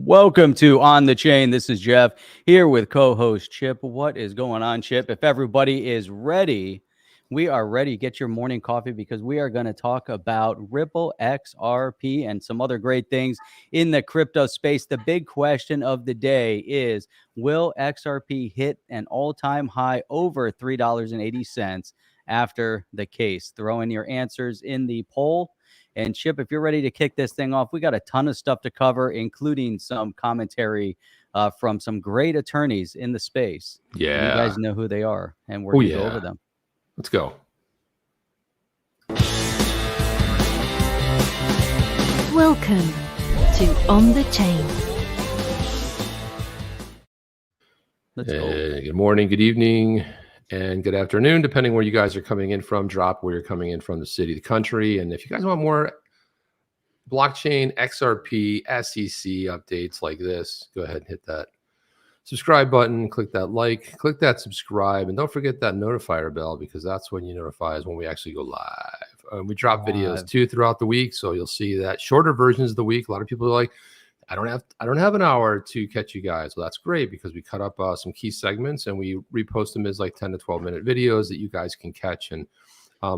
Welcome to On the Chain. This is Jeff here with co-host Chip. What is going on, Chip? If everybody is ready, we are ready. Get your morning coffee because we are going to talk about Ripple, XRP, and some other great things in the crypto space. The big question of the day is, will XRP hit an all-time high over $3.80 after the case? Throw in your answers in the poll. And Chip, if you're ready to kick this thing off, we got a ton of stuff to cover, including some commentary from some great attorneys in the space. Yeah. You guys know who they are, and we're going to go over them. Let's go. Welcome to On the Chain. Let's go. Good morning, good evening, and good afternoon, depending where you guys are coming in from. Drop where you're coming in from, the city, the country. And if you guys want more blockchain, XRP, SEC updates like this, go ahead and hit that subscribe button, click that like, click that subscribe, and don't forget that notifier bell, because that's when you notify us when we actually go live. We drop videos too throughout the week, so you'll see that shorter versions of the week. A lot of people are like, I don't have an hour to catch you guys. Well, that's great, because we cut up some key segments and we repost them as like 10 to 12 minute videos that you guys can catch, and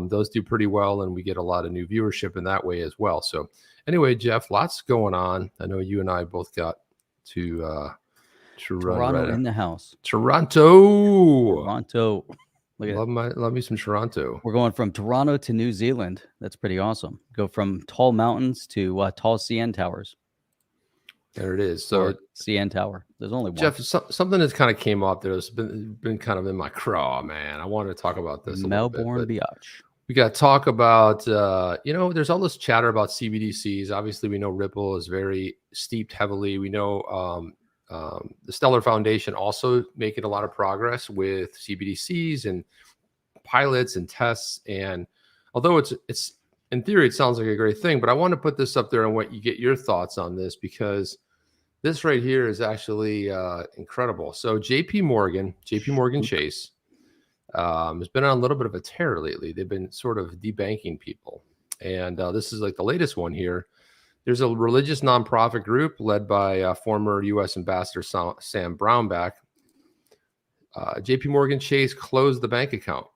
those do pretty well, and we get a lot of new viewership in that way as well. So anyway, Jeff, lots going on. I know you and I both got to Toronto in the house. Toronto. Look at love me some Toronto. We're going from Toronto to New Zealand. That's pretty awesome. Go from tall mountains to tall CN towers. There it is. So CN Tower. There's only one. Jeff, something that's kind of came up that has been kind of in my craw, man. I wanted to talk about this. Melbourne Biatch. We got to talk about, there's all this chatter about CBDCs. Obviously, we know Ripple is very steeped heavily. We know the Stellar Foundation also making a lot of progress with CBDCs and pilots and tests. And although it's in theory, it sounds like a great thing, but I want to put this up there and want you get your thoughts on this, because this right here is actually incredible. So JP Morgan Chase has been on a little bit of a tear lately. They've been sort of debanking people. And this is like the latest one here. There's a religious nonprofit group led by former U.S. Ambassador Sam Brownback. JP Morgan Chase closed the bank account.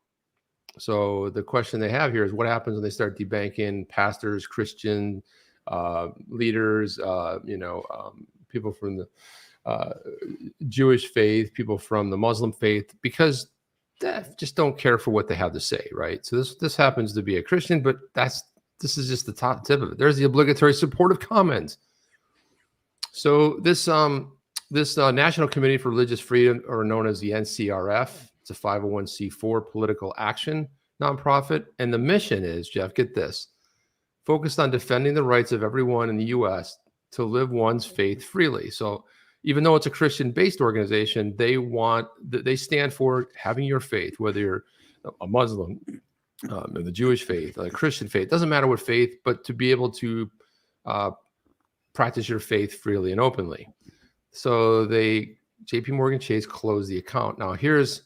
So the question they have here is, what happens when they start debanking pastors, Christian leaders, people from the Jewish faith, people from the Muslim faith, because they just don't care for what they have to say, right? So this happens to be a Christian, but this is just the top tip of it. There's the obligatory supportive comments. So this National Committee for Religious Freedom, or known as the NCRF, it's a 501c4 political action nonprofit. And the mission is, Jeff, get this, focused on defending the rights of everyone in the U.S. to live one's faith freely. So even though it's a Christian-based organization, they stand for having your faith, whether you're a Muslim, the Jewish faith, a Christian faith, doesn't matter what faith, but to be able to practice your faith freely and openly. So JP Morgan Chase closed the account. Now here's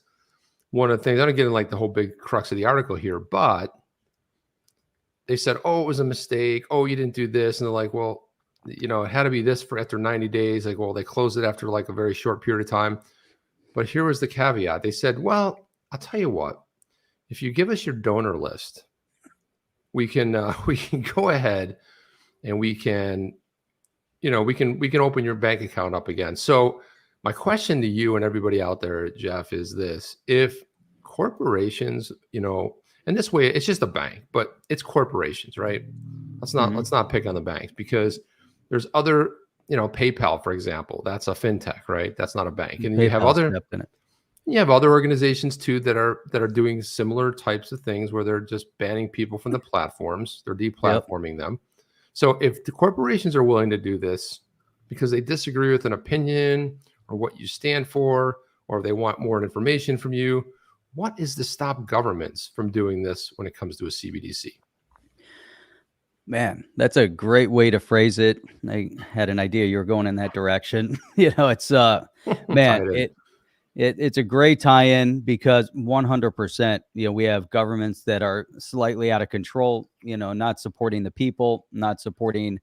one of the things, I don't get in like the whole big crux of the article here, but they said, oh, it was a mistake. Oh, you didn't do this. And they're like, well, it had to be this for after 90 days. Like, well, they closed it after like a very short period of time. But here was the caveat. They said, well, I'll tell you what, if you give us your donor list, we can go ahead and we can open your bank account up again. So my question to you and everybody out there, Jeff, is this: if corporations, and this way it's just a bank, but it's corporations, right? Let's not pick on the banks, because there's other, PayPal, for example, that's a fintech, right? That's not a bank. And you have other organizations too that are doing similar types of things where they're just banning people from the platforms. They're deplatforming them. So if the corporations are willing to do this because they disagree with an opinion or what you stand for, or they want more information from you, what is to stop governments from doing this when it comes to a CBDC? Man, that's a great way to phrase it. I had an idea you were going in that direction. It's man, It's a great tie-in because 100%, we have governments that are slightly out of control, not supporting the people, not supporting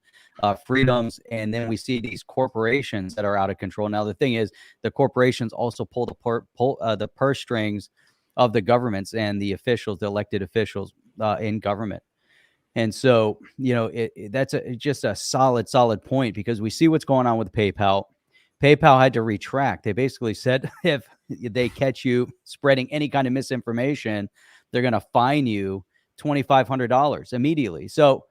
freedoms. And then we see these corporations that are out of control. Now, the thing is, the corporations also pull the purse strings of the governments and the officials, the elected officials in government. And so, that's just a solid point, because we see what's going on with PayPal. PayPal had to retract. They basically said if they catch you spreading any kind of misinformation, they're going to fine you $2,500 immediately. So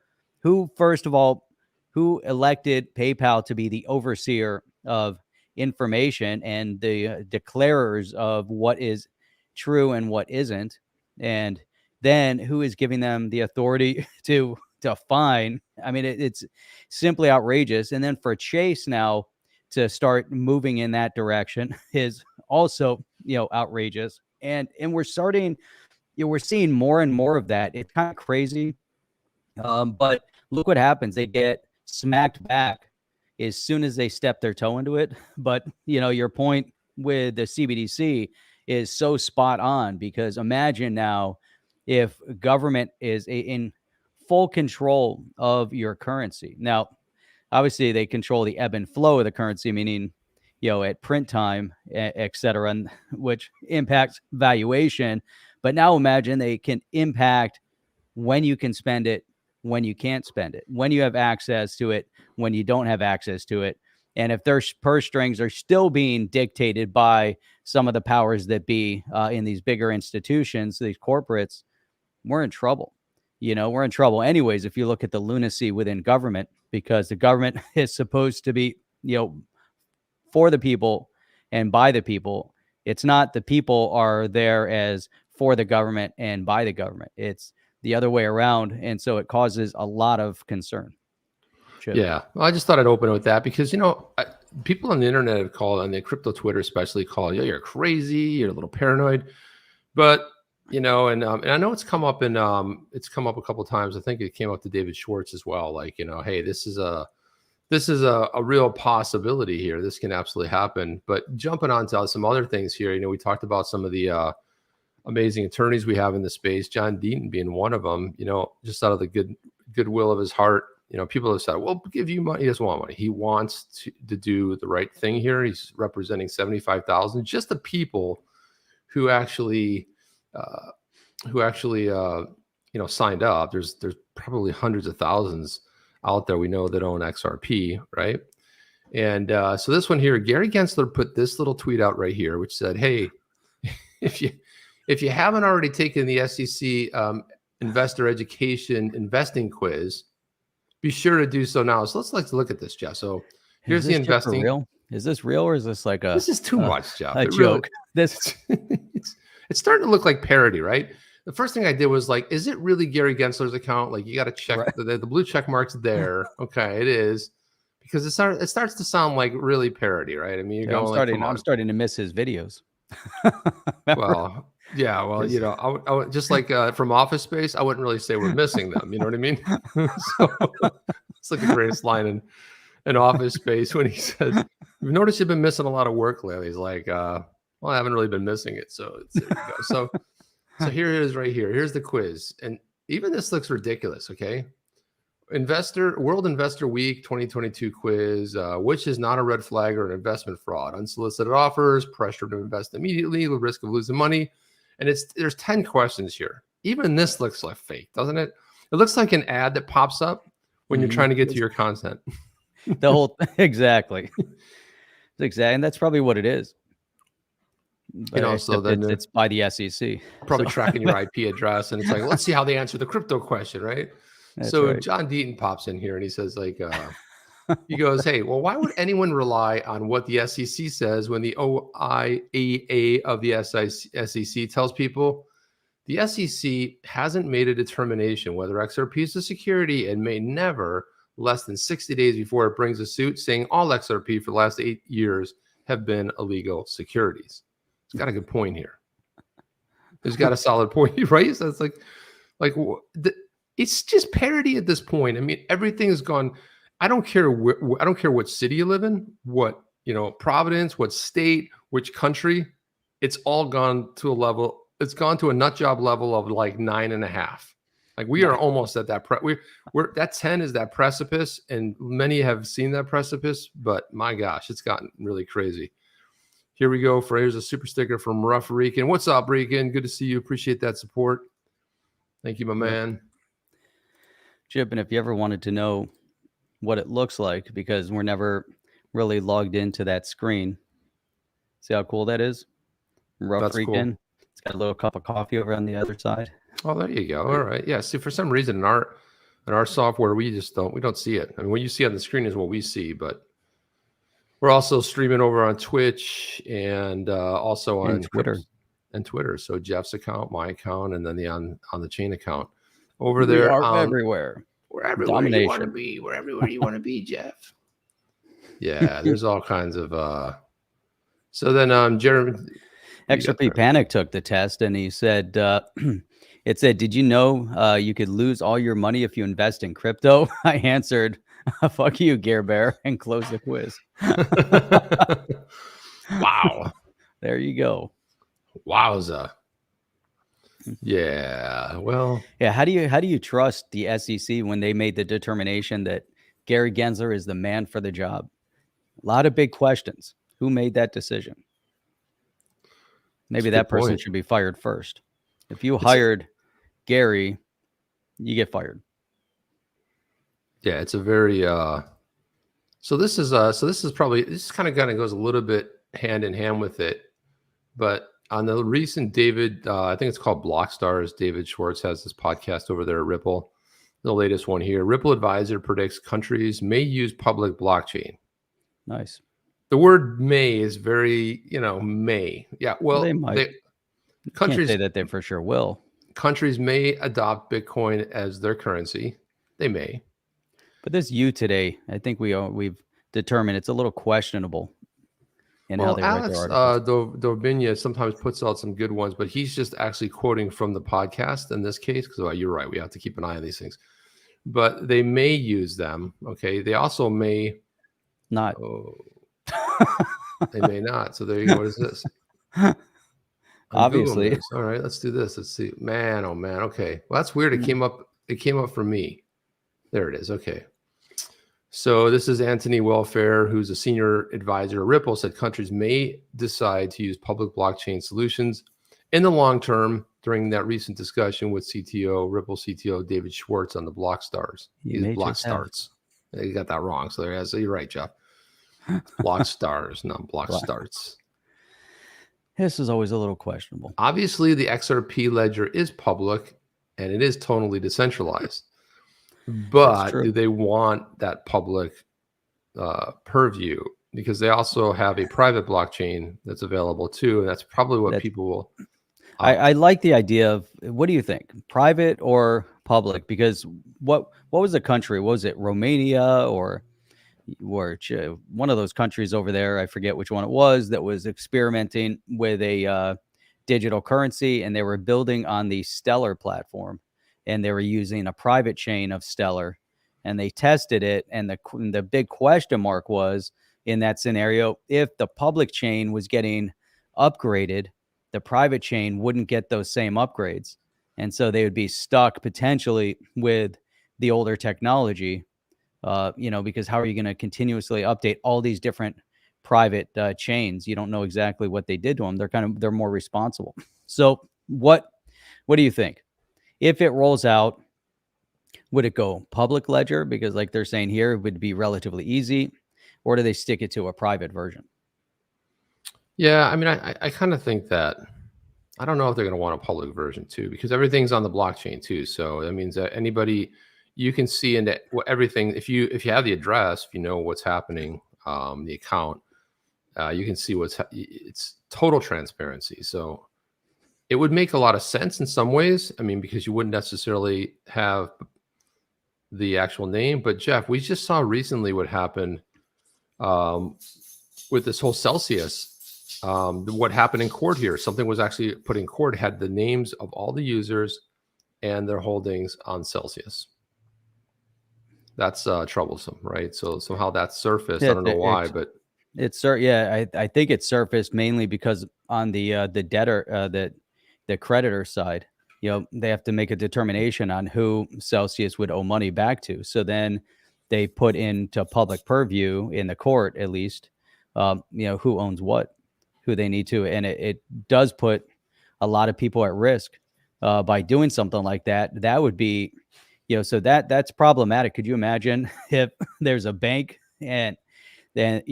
first of all, who elected PayPal to be the overseer of information and the declarers of what is true and what isn't? And then who is giving them the authority to fine? I mean, it's simply outrageous. And then for Chase now to start moving in that direction is also, outrageous. And we're starting, we're seeing more and more of that. It's kind of crazy. But look what happens. They get smacked back as soon as they step their toe into it. But, your point with the CBDC is so spot on, because imagine now if government is in full control of your currency. Now, obviously, they control the ebb and flow of the currency, meaning, at print time, et cetera, which impacts valuation. But now imagine they can impact when you can spend it, when you can't spend it, when you have access to it, when you don't have access to it. And if their purse strings are still being dictated by some of the powers that be in these bigger institutions, these corporates, we're in trouble. We're in trouble anyways if you look at the lunacy within government, because the government is supposed to be, for the people and by the people. It's not the people are there as for the government and by the government. It's the other way around. And so it causes a lot of concern. Chip. Yeah. Well, I just thought I'd open with that because, people on the internet have called, on the crypto Twitter especially, call you're crazy, you're a little paranoid. But and I know it's come up a couple of times. I think it came up to David Schwartz as well. Like, hey, this is a real possibility here. This can absolutely happen. But jumping on to some other things here, we talked about some of the amazing attorneys we have in the space, John Deaton being one of them, just out of the goodwill of his heart. People have said, well, give you money. He doesn't want money. He wants to do the right thing here. He's representing 75,000, just the people who actually signed up. There's probably hundreds of thousands out there we know that own XRP, right? And so this one here, Gary Gensler put this little tweet out right here, which said, hey, if you haven't already taken the SEC investor education investing quiz, be sure to do so now. So let's look at this, Jeff. So here's the investing. Real? Is this real, or is this like this is too much, Jeff? A joke. It's starting to look like parody, right? The first thing I did was like, is it really Gary Gensler's account? Like, you got to check right. the blue check mark's there. Okay, it is, because it starts to sound like really parody, right? I mean, I'm starting to miss his videos. Well, yeah, well, I just like from Office Space, I wouldn't really say we're missing them. You know what I mean? So it's like the greatest line in Office Space when he says, "You've noticed you've been missing a lot of work lately." He's like, "Well, I haven't really been missing it." So there you go. So here it is right here. Here's the quiz. And even this looks ridiculous, okay? World Investor Week 2022 quiz, which is not a red flag or an investment fraud. Unsolicited offers, pressure to invest immediately, the risk of losing money. And there's 10 questions here. Even this looks like fake, doesn't it? It looks like an ad that pops up when you're trying to get to your content. Exactly. Exactly. And that's probably what it is. So then it's by the SEC. Probably tracking your IP address. And it's like, let's see how they answer the crypto question, right? That's so right. John Deaton pops in here and he says, like, he goes, hey, well, why would anyone rely on what the SEC says when the OIAA of the SEC tells people the SEC hasn't made a determination whether XRP is a security and may never, less than 60 days before it brings a suit, saying all XRP for the last 8 years have been illegal securities. It's got a good point here. It's got a solid point, right? So it's like it's just parody at this point. I mean, everything has gone. I don't care what city you live in, what Providence, what state, which country. it's all gone to a level. It's gone to a nut job level of like 9.5. Like we are almost at that. We're that 10 is that precipice, and many have seen that precipice. But my gosh, it's gotten really crazy. Here we go. Here's a super sticker from Rough Rican. What's up, Rican? Good to see you. Appreciate that support. Thank you, my man. Chip, and if you ever wanted to know what it looks like, because we're never really logged into that screen, see how cool that is? Rough Rican. Cool. It's got a little cup of coffee over on the other side. Oh, there you go. All right. Yeah. See, for some reason in our software, we don't see it. I mean, what you see on the screen is what we see, but we're also streaming over on Twitch and also on Twitter. And Twitter. So Jeff's account, my account, and then the on the chain account. Over there. We are everywhere. We're everywhere you want to be. We're everywhere you want to be, Jeff. Yeah, there's all kinds of so then Jeremy XRP Panic took the test and he said it said, did you know you could lose all your money if you invest in crypto? I answered, fuck you, Gear Bear, and closed the quiz. Wow. There you go. Wowza. Yeah. Well, yeah. How do you trust the SEC when they made the determination that Gary Gensler is the man for the job? A lot of big questions. Who made that decision? Maybe that person should be fired first. If you hired Gary, you get fired. Yeah, it's a very so this is kind of goes a little bit hand in hand with it. But on the recent David, I think it's called Blockstars, David Schwartz has this podcast over there at Ripple. The latest one here. Ripple Advisor predicts countries may use public blockchain. Nice. The word may is very, may. Yeah, well, they might. Countries can't say that they for sure will. Countries may adopt Bitcoin as their currency. They may. But this today, I think we've determined it's a little questionable in how they write their articles. Dobinia sometimes puts out some good ones, but he's just actually quoting from the podcast in this case, because you're right, we have to keep an eye on these things. But they may use them. Okay, they also may not. They may not. So there you go. What is this? Obviously. All right, let's do this. Let's see. Man, oh man. Okay. Well, that's weird. It came up for me. There it is. Okay. So this is Anthony Welfare, who's a senior advisor at Ripple, said countries may decide to use public blockchain solutions in the long term during that recent discussion with Ripple CTO David Schwartz on the Blockstars. He's Blockstarts. You got that wrong. So you're right, Jeff. Blockstars, not Blockstarts. This is always a little questionable. Obviously, the XRP ledger is public and it is totally decentralized. But do they want that public purview? Because they also have a private blockchain that's available too. And that's probably what people will. I like the idea of, what do you think? Private or public? Because what was the country? Was it Romania or one of those countries over there? I forget which one it was that was experimenting with a digital currency, and they were building on the Stellar platform. And they were using a private chain of Stellar, and they tested it. And the big question mark was, in that scenario, if the public chain was getting upgraded, the private chain wouldn't get those same upgrades. And so they would be stuck potentially with the older technology, because how are you going to continuously update all these different private chains? You don't know exactly what they did to them. They're more responsible. So what do you think? If it rolls out, would it go public ledger? Because like they're saying here, it would be relatively easy, or do they stick it to a private version? Yeah, I mean, I kind of think that, I don't know if they're going to want a public version too, because everything's on the blockchain too. So that means that anybody, you can see into everything. If you have the address, if you know what's happening, the account, you can see it's total transparency. So it would make a lot of sense in some ways. I mean, because you wouldn't necessarily have the actual name. But Jeff, we just saw recently what happened with this whole Celsius. What happened in court here? Something was actually put in court, had the names of all the users and their holdings on Celsius. That's troublesome, right? So somehow that surfaced. I don't know why, but I think it surfaced mainly because on the debtor, the creditor side, they have to make a determination on who Celsius would owe money back to. So then they put into public purview in the court, at least, who owns what, who they need to. And it does put a lot of people at risk by doing something like that. That would be, so that's problematic. Could you imagine if there's a bank and then,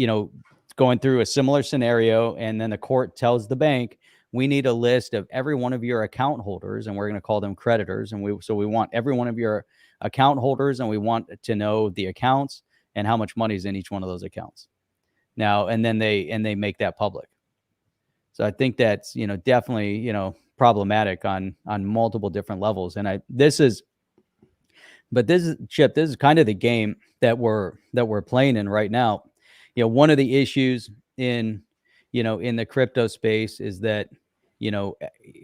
going through a similar scenario, and then the court tells the bank, we need a list of every one of your account holders, and we're going to call them creditors. And we want every one of your account holders, and we want to know the accounts and how much money is in each one of those accounts. Now, and then they make that public. So I think that's, definitely, problematic on multiple different levels. And this is Chip, this is kind of the game that we're playing in right now. One of the issues in the crypto space is that,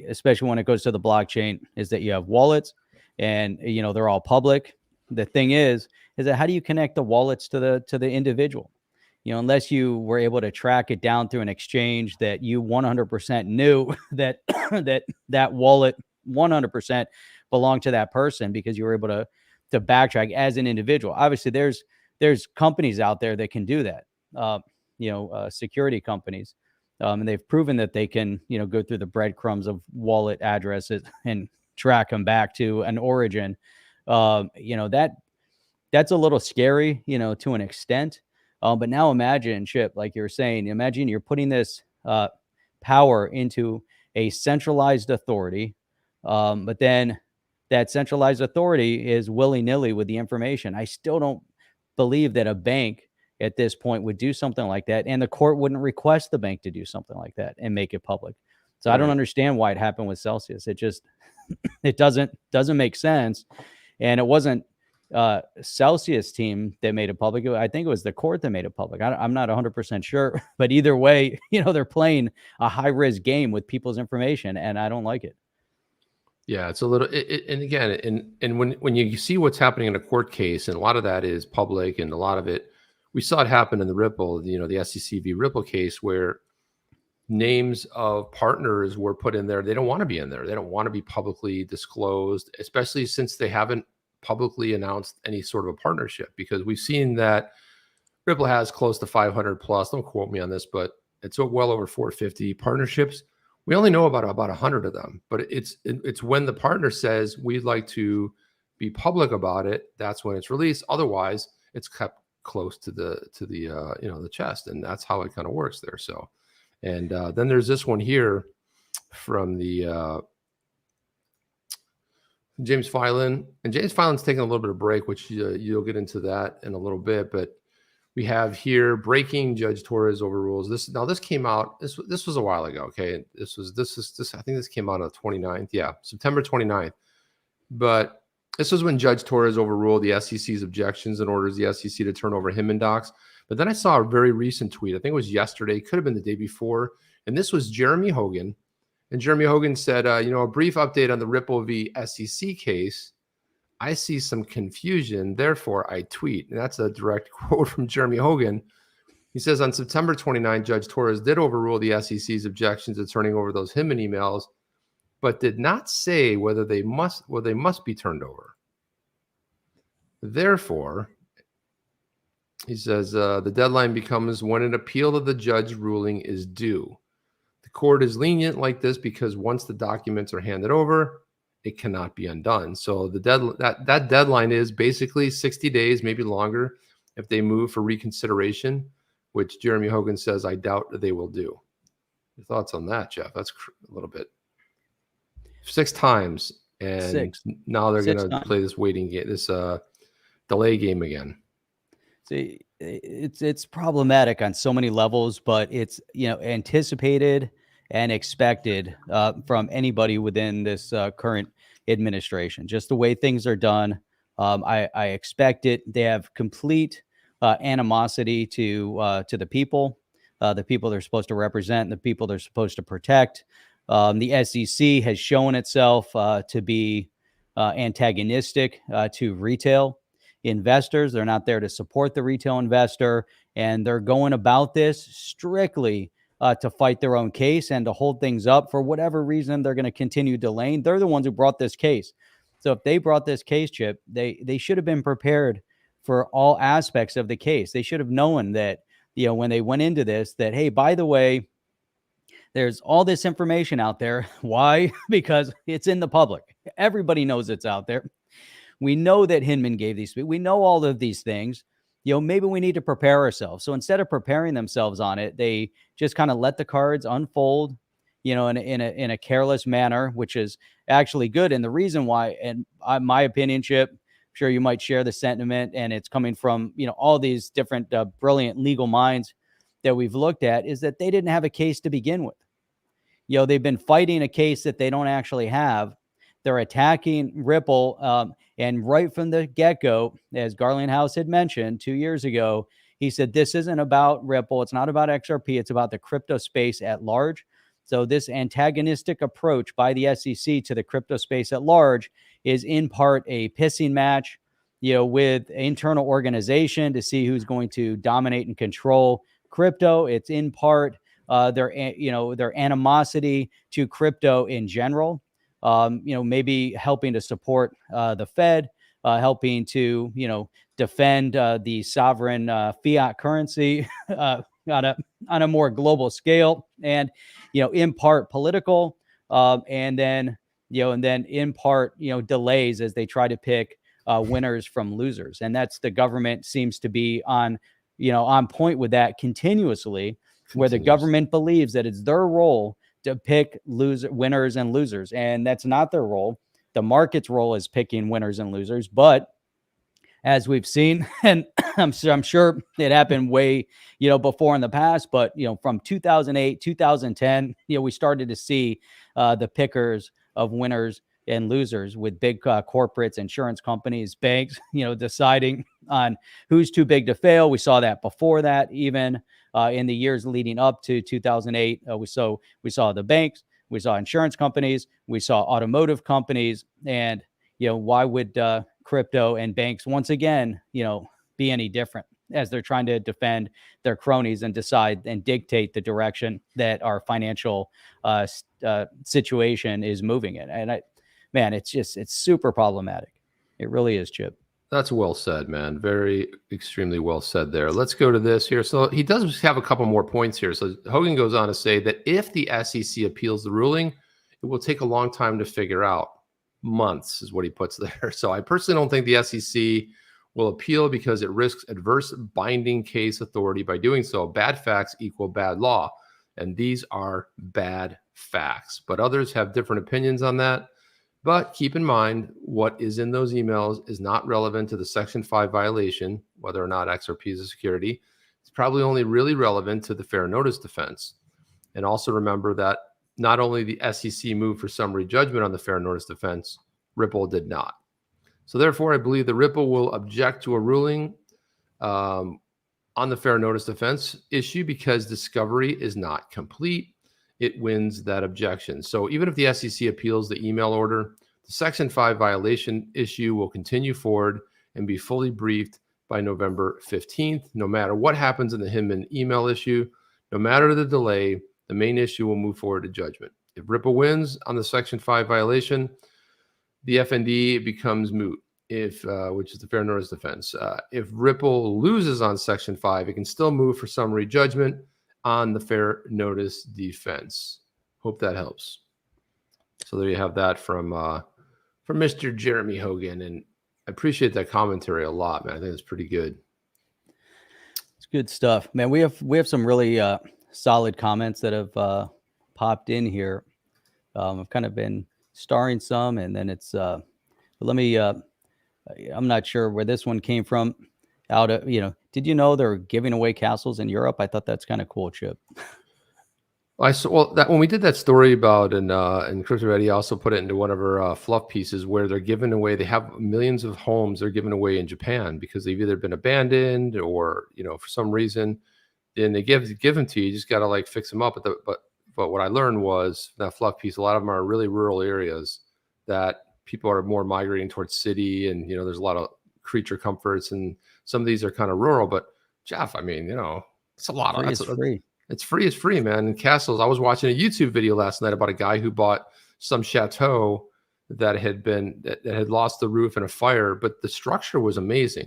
especially when it goes to the blockchain, is that you have wallets and, they're all public. The thing is that how do you connect the wallets to the individual? Unless you were able to track it down through an exchange that you 100% knew that that wallet 100% belonged to that person, because you were able to backtrack as an individual. Obviously, there's companies out there that can do that. Security companies, and they've proven that they can, go through the breadcrumbs of wallet addresses and track them back to an origin. That's a little scary, to an extent. But now imagine, Chip, like you're saying, imagine you're putting this power into a centralized authority, but then that centralized authority is willy-nilly with the information. I still don't believe that a bank at this point would do something like that, and the court wouldn't request the bank to do something like that and make it public. So I don't understand why it happened with Celsius. It just it doesn't make sense. And it wasn't Celsius team that made it public. I think it was the court that made it public. I'm not 100% sure, but either way, they're playing a high-risk game with people's information, and I don't like it. Yeah, it's a little, and again, and when you see what's happening in a court case, and a lot of that is public, and a lot of it, we saw it happen in the Ripple, the SEC v. Ripple case, where names of partners were put in there. They don't want to be in there. They don't want to be publicly disclosed, especially since they haven't publicly announced any sort of a partnership, because we've seen that Ripple has close to 500 plus, don't quote me on this, but it's well over 450 partnerships. We only know about 100 of them, but it's when the partner says we'd like to be public about it, that's when it's released. Otherwise, it's kept close to the chest, and that's how it kind of works there. So, and then there's this one here from the James Filan, and James Filan's taking a little bit of break, which you'll get into that in a little bit, but we have here breaking Judge Torres overrules. This came out. This was a while ago. Okay, this I think this came out on the 29th. Yeah, September 29th. But this was when Judge Torres overruled the SEC's objections and orders the SEC to turn over Hinman docs. But then I saw a very recent tweet. I think it was yesterday. Could have been the day before. And this was Jeremy Hogan. And Jeremy Hogan said, a brief update on the Ripple v. SEC case. I see some confusion, therefore I tweet. And that's a direct quote from Jeremy Hogan. He says, on September 29, Judge Torres did overrule the SEC's objections to turning over those Hinman emails, but did not say whether they must be turned over. Therefore, he says, the deadline becomes when an appeal of the judge ruling is due. The court is lenient like this because once the documents are handed over, it cannot be undone. So that deadline is basically 60 days, maybe longer, if they move for reconsideration, which Jeremy Hogan says, I doubt that they will do. Your thoughts on that, Jeff? That's a little bit. 6 times, and now they're going to play this waiting game, this delay game again. See, it's problematic on so many levels, but it's anticipated and expected from anybody within this current administration. Just the way things are done, I expect it. They have complete animosity to the people they're supposed to represent, the people they're supposed to protect. The SEC has shown itself to be antagonistic to retail investors. They're not there to support the retail investor, and they're going about this strictly to fight their own case and to hold things up. For whatever reason, they're going to continue delaying. They're the ones who brought this case. So if they brought this case, Chip, they should have been prepared for all aspects of the case. They should have known that, when they went into this, that, hey, by the way, there's all this information out there. Why? Because it's in the public. Everybody knows it's out there. We know that Hinman gave these. We know all of these things. Maybe we need to prepare ourselves. So instead of preparing themselves on it, they just kind of let the cards unfold, in a careless manner, which is actually good. And the reason why, and my opinion, Chip, I'm sure you might share the sentiment, and it's coming from, all these different brilliant legal minds that we've looked at, is that they didn't have a case to begin with. They've been fighting a case that they don't actually have. They're attacking Ripple. And right from the get-go, as Garlinghouse had mentioned 2 years ago, he said, this isn't about Ripple. It's not about XRP. It's about the crypto space at large. So this antagonistic approach by the SEC to the crypto space at large is in part a pissing match, with internal organization to see who's going to dominate and control crypto. It's in part their animosity to crypto in general. Maybe helping to support the Fed, helping to, defend the sovereign fiat currency on a more global scale, and, in part political, and then in part, delays as they try to pick winners from losers. And that's, the government seems to be on point with that continuously, where the government believes that it's their role to pick winners and losers. And that's not their role. The market's role is picking winners and losers. But as we've seen, and I'm sure it happened way, before in the past, but, from 2008, 2010, we started to see the pickers of winners and losers with big corporates, insurance companies, banks, deciding on who's too big to fail. We saw that before that, even in the years leading up to 2008. We saw the banks, we saw insurance companies, we saw automotive companies, and why would crypto and banks once again be any different, as they're trying to defend their cronies and decide and dictate the direction that our financial situation is moving in. And it's super problematic. It really is, Chip. That's well said, man. Extremely well said there. Let's go to this here. So he does have a couple more points here. So Hogan goes on to say that if the SEC appeals the ruling, it will take a long time to figure out. Months is what he puts there. So I personally don't think the SEC will appeal because it risks adverse binding case authority by doing so. Bad facts equal bad law. And these are bad facts. But others have different opinions on that. But keep in mind, what is in those emails is not relevant to the Section 5 violation, whether or not XRP is a security. It's probably only really relevant to the fair notice defense. And also remember that not only the SEC moved for summary judgment on the fair notice defense, Ripple did not. So therefore, I believe that Ripple will object to a ruling on the fair notice defense issue because discovery is not complete. It wins that objection. So even if the SEC appeals the email order, the Section 5 violation issue will continue forward and be fully briefed by November 15th. No matter what happens in the Hinman email issue, no matter the delay, the main issue will move forward to judgment. If Ripple wins on the Section 5 violation, the FND becomes moot, which is the fair notice defense. If Ripple loses on Section 5, it can still move for summary judgment on the fair notice defense. Hope that helps. So there you have that from Mr. Jeremy Hogan, and I appreciate that commentary a lot, man. I think it's pretty good. It's good stuff, man. We have some really solid comments that have popped in here. I've kind of been starring some, and then it's let me. I'm not sure where this one came from. Did you know they're giving away castles in Europe? I thought that's kind of cool, Chip. I saw that when we did that story about in Crypto Ready, I also put it into one of our fluff pieces where they're giving away. They have millions of homes they're giving away in Japan because they've either been abandoned or for some reason. Then they give them to you. You just got to like fix them up. But what I learned was that fluff piece. A lot of them are really rural areas that people are more migrating towards city, and there's a lot of creature comforts, and some of these are kind of rural. But Jeff, I mean, it's a lot. Free is free. It's free is free, man. And castles. I was watching a YouTube video last night about a guy who bought some chateau that had lost the roof in a fire, but the structure was amazing.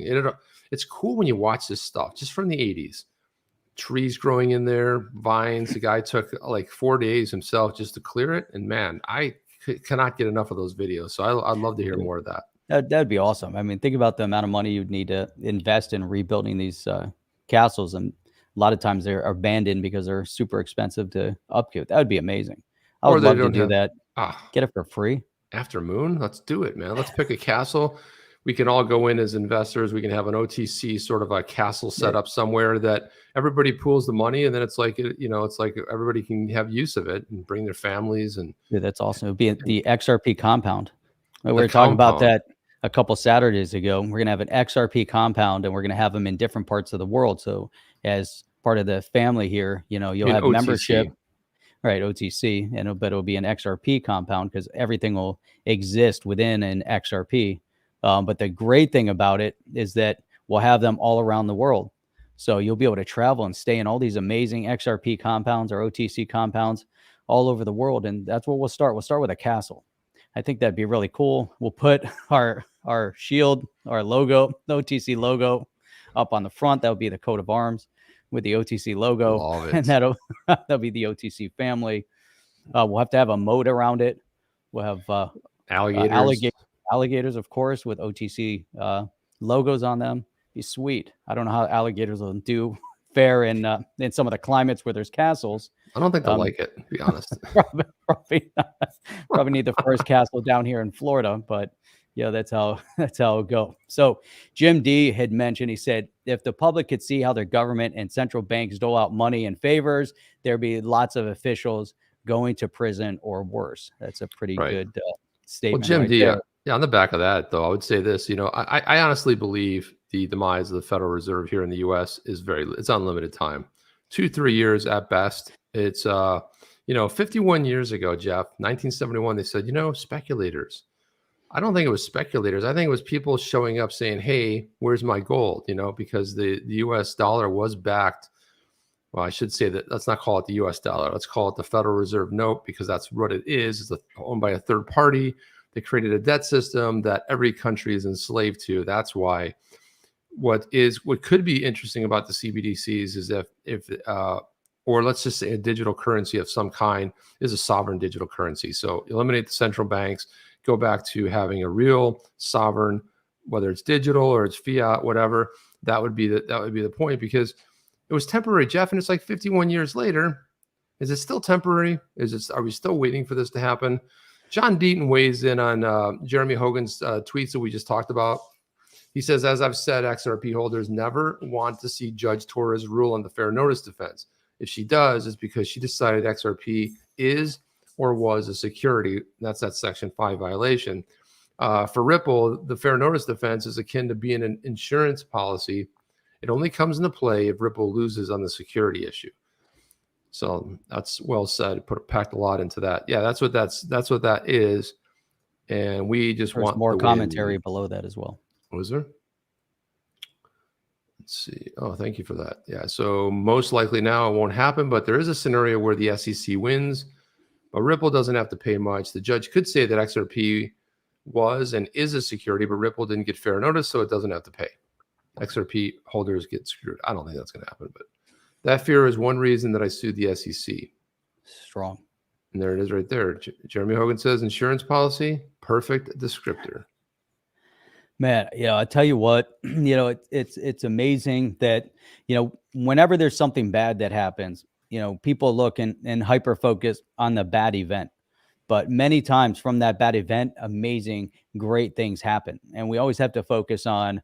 It's cool when you watch this stuff just from the 80s. Trees growing in there, vines. The guy took like 4 days himself just to clear it. And man, I cannot get enough of those videos. So I'd love to hear more of that. That'd be awesome. I mean, think about the amount of money you'd need to invest in rebuilding these castles. And a lot of times they're abandoned because they're super expensive to upkeep. That would be amazing. I would love to do that. Get it for free. After Moon, let's do it, man. Let's pick a castle. We can all go in as investors. We can have an OTC sort of a castle set up somewhere that everybody pools the money, and then it's like everybody can have use of it and bring their families. And that's awesome. It would be the XRP compound. We were talking about that a couple Saturdays ago. We're gonna have an XRP compound, and we're gonna have them in different parts of the world. So as part of the family here, you'll have OTC. Membership. Right, OTC, but it'll be an XRP compound because everything will exist within an XRP. But the great thing about it is that we'll have them all around the world. So you'll be able to travel and stay in all these amazing XRP compounds or OTC compounds all over the world. And that's what we'll start. We'll start with a castle. I think that'd be really cool. We'll put our shield, our logo, the OTC logo up on the front. That would be the coat of arms with the OTC logo. And that'll be the OTC family. We'll have to have a moat around it. We'll have alligators, of course, with OTC logos on them. Be sweet. I don't know how alligators will do fare in some of the climates where there's castles. I don't think they'll like it, to be honest. Probably not. Probably need the first castle down here in Florida, but yeah, that's how it go. So Jim D had mentioned, he said, if the public could see how their government and central banks dole out money and favors, there'd be lots of officials going to prison or worse. That's a pretty good statement. Well, Jim D, on the back of that, though, I would say this, I honestly believe the demise of the Federal Reserve here in the U.S. it's unlimited time, 2-3 years at best. It's, 51 years ago, Jeff, 1971, they said, speculators. I don't think it was speculators. I think it was people showing up saying, hey, where's my gold? Because the U.S. dollar was backed. Well, I should say that let's not call it the U.S. dollar. Let's call it the Federal Reserve note, because that's what it is. It's owned by a third party. They created a debt system that every country is enslaved to. That's why what could be interesting about the CBDCs is if or let's just say a digital currency of some kind is a sovereign digital currency. So eliminate the central banks, go back to having a real sovereign, whether it's digital or it's fiat, whatever. That would be the point, because it was temporary, Jeff, and it's like 51 years later. Is it still temporary? Are we still waiting for this to happen? John Deaton weighs in on Jeremy Hogan's tweets that we just talked about. He says, as I've said, XRP holders never want to see Judge Torres rule on the fair notice defense. If she does, it's because she decided XRP is or was a security. That's that Section 5 violation. For Ripple, the fair notice defense is akin to being an insurance policy. It only comes into play if Ripple loses on the security issue. So that's well said. Packed a lot into that. Yeah, that's what that is. And we just want more commentary below that as well. Was there? Let's see. Oh, thank you for that. Yeah. So most likely now it won't happen, but there is a scenario where the SEC wins, but Ripple doesn't have to pay much. The judge could say that XRP was and is a security, but Ripple didn't get fair notice, so it doesn't have to pay. XRP holders get screwed. I don't think that's going to happen, but that fear is one reason that I sued the SEC. Strong. And there it is right there. Jeremy Hogan says insurance policy, perfect descriptor. Man, I tell you what, it's amazing that, whenever there's something bad that happens, people look and hyper focus on the bad event. But many times from that bad event, amazing, great things happen. And we always have to focus on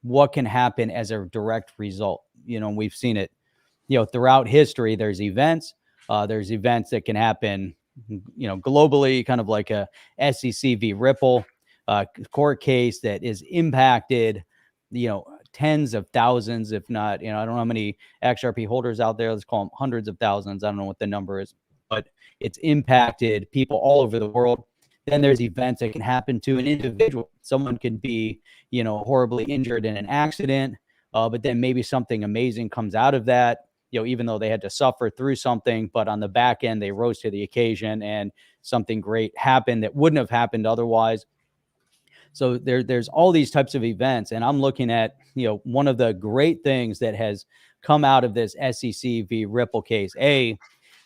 what can happen as a direct result. We've seen it, throughout history. There's events that can happen, globally, kind of like a SEC v. Ripple court case that is impacted, tens of thousands, if not, I don't know how many XRP holders out there. Let's call them hundreds of thousands. I don't know what the number is, but it's impacted people all over the world. Then there's events that can happen to an individual. Someone could be, horribly injured in an accident, but then maybe something amazing comes out of that. Even though they had to suffer through something, but on the back end, they rose to the occasion and something great happened that wouldn't have happened otherwise. So there's all these types of events. And I'm looking at, one of the great things that has come out of this SEC v. Ripple case.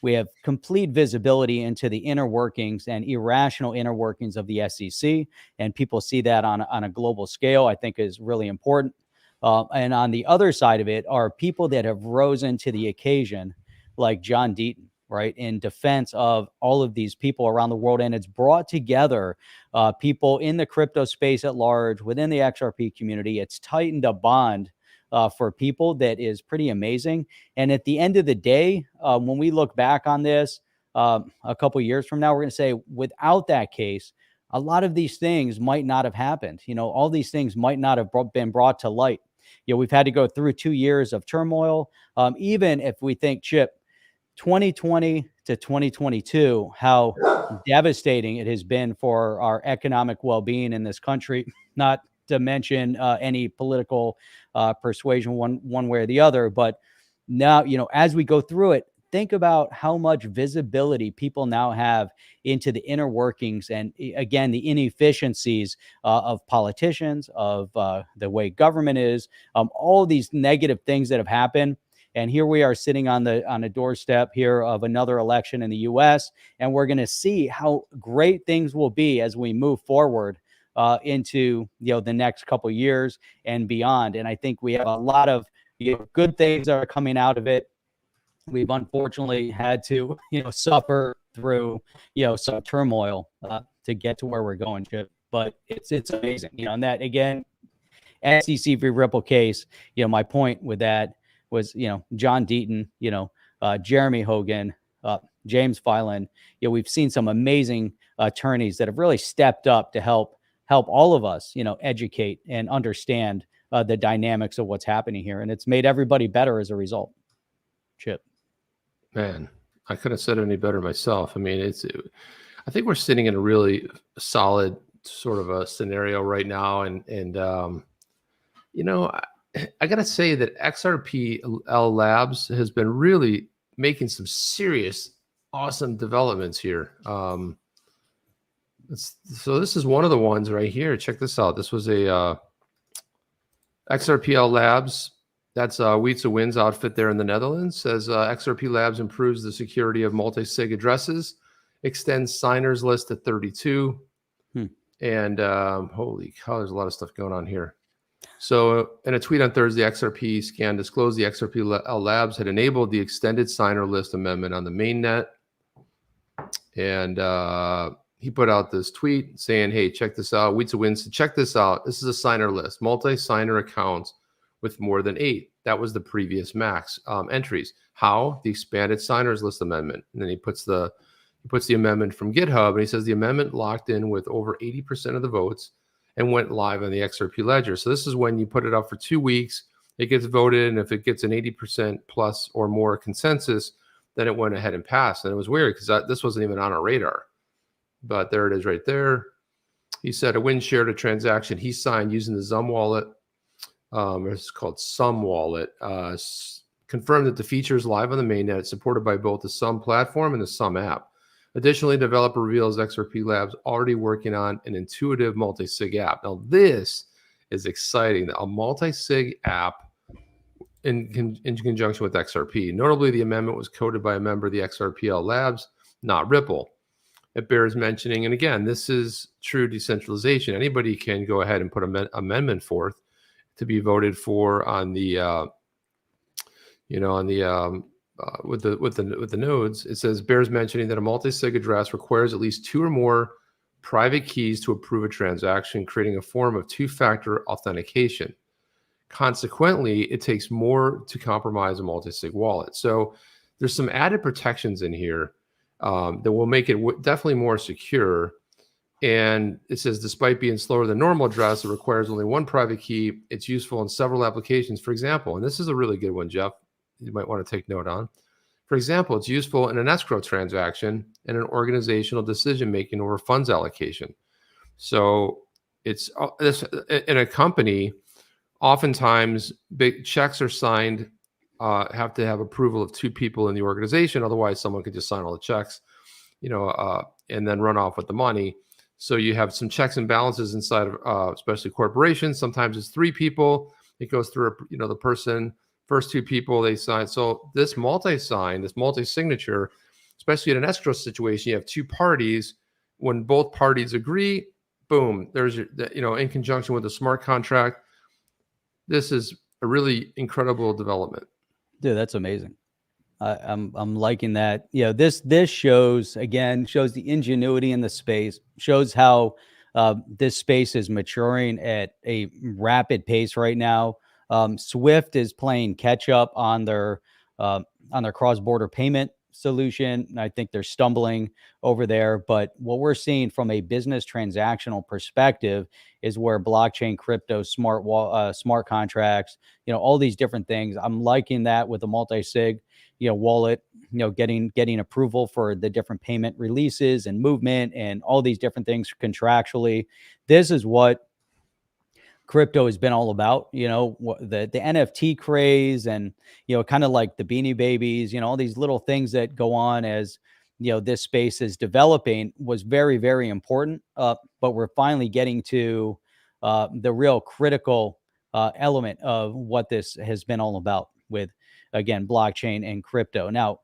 We have complete visibility into the inner workings and irrational inner workings of the SEC. And people see that on a global scale, I think is really important. And on the other side of it are people that have risen to the occasion, like John Deaton, right, in defense of all of these people around the world. And it's brought together people in the crypto space at large, within the XRP community. It's tightened a bond for people that is pretty amazing. And at the end of the day, when we look back on this a couple of years from now, we're going to say, without that case, a lot of these things might not have happened. All these things might not have been brought to light. We've had to go through 2 years of turmoil. Even if we think, Chip, 2020 to 2022, how devastating it has been for our economic well-being in this country, not to mention any political persuasion one way or the other. But now, as we go through it, think about how much visibility people now have into the inner workings and, again, the inefficiencies of politicians, of the way government is, all these negative things that have happened. And here we are sitting on a doorstep here of another election in the U.S., and we're going to see how great things will be as we move forward into the next couple of years and beyond. And I think we have a lot of good things that are coming out of it. We've unfortunately had to, suffer through, some turmoil to get to where we're going, Chip. But it's amazing, and that, again, SEC v. Ripple case, my point with that was, John Deaton, Jeremy Hogan, James Filan. We've seen some amazing attorneys that have really stepped up to help all of us, educate and understand the dynamics of what's happening here. And it's made everybody better as a result. Chip. Man, I couldn't have said it any better myself. I mean, I think we're sitting in a really solid sort of a scenario right now. And I got to say that XRPL Labs has been really making some serious, awesome developments here. So this is one of the ones right here. Check this out. This was a XRPL Labs. That's WietseWind's outfit there in the Netherlands. Says XRP Labs improves the security of multi-sig addresses, extends signers list to 32. And holy cow, there's a lot of stuff going on here. So in a tweet on Thursday, XRP Scan disclosed the XRP Labs had enabled the extended signer list amendment on the mainnet. And he put out this tweet saying, hey, check this out. WietseWind said, check this out. This is a signer list, multi-signer accounts with more than 8. That was the previous max entries. How? The expanded signers list amendment. And then he puts the amendment from GitHub, and he says the amendment locked in with over 80% of the votes and went live on the XRP Ledger. So this is when you put it up for 2 weeks, it gets voted, and if it gets an 80% plus or more consensus, then it went ahead and passed. And it was weird because this wasn't even on our radar. But there it is right there. He said a win shared a transaction he signed using the Xumm wallet. It's called Xumm Wallet. Confirmed that the feature is live on the mainnet, supported by both the Xumm platform and the Xumm app. Additionally, developer reveals XRP Labs already working on an intuitive multi-sig app. Now, this is exciting. A multi-sig app in conjunction with XRP. Notably, the amendment was coded by a member of the XRPL Labs, not Ripple. It bears mentioning, and again, this is true decentralization. Anybody can go ahead and put an amendment forth to be voted for on the, with the nodes. It says bears mentioning that a multi-sig address requires at least 2 or more private keys to approve a transaction, creating a form of two-factor authentication. Consequently, it takes more to compromise a multi-sig wallet. So there's some added protections in here that will make it definitely more secure. And it says, despite being slower than normal address, it requires only 1 private key. It's useful in several applications. For example, and this is a really good one, Jeff, you might want to take note on. For example, it's useful in an escrow transaction and an organizational decision-making over funds allocation. So it's in a company oftentimes big checks are signed, have to have approval of 2 people in the organization. Otherwise, someone could just sign all the checks, and then run off with the money. So you have some checks and balances inside of, especially corporations. Sometimes it's 3 people. It goes through, the person, first 2 people they sign. So this multi-sign, this multi-signature, especially in an escrow situation, you have 2 parties. When both parties agree, boom, there's your, in conjunction with a smart contract. This is a really incredible development. Dude, that's amazing. I'm liking that. This shows the ingenuity in the space, shows how this space is maturing at a rapid pace right now. Swift is playing catch up on their cross-border payment solution. And I think they're stumbling over there. But what we're seeing from a business transactional perspective is where blockchain, crypto, smart contracts, all these different things. I'm liking that with the multi-sig, wallet, getting approval for the different payment releases and movement and all these different things contractually. This is what crypto has been all about, the NFT craze and, kind of like the Beanie Babies, all these little things that go on as, this space is developing was very, very important. But we're finally getting to the real critical element of what this has been all about with, again, blockchain and crypto. Now,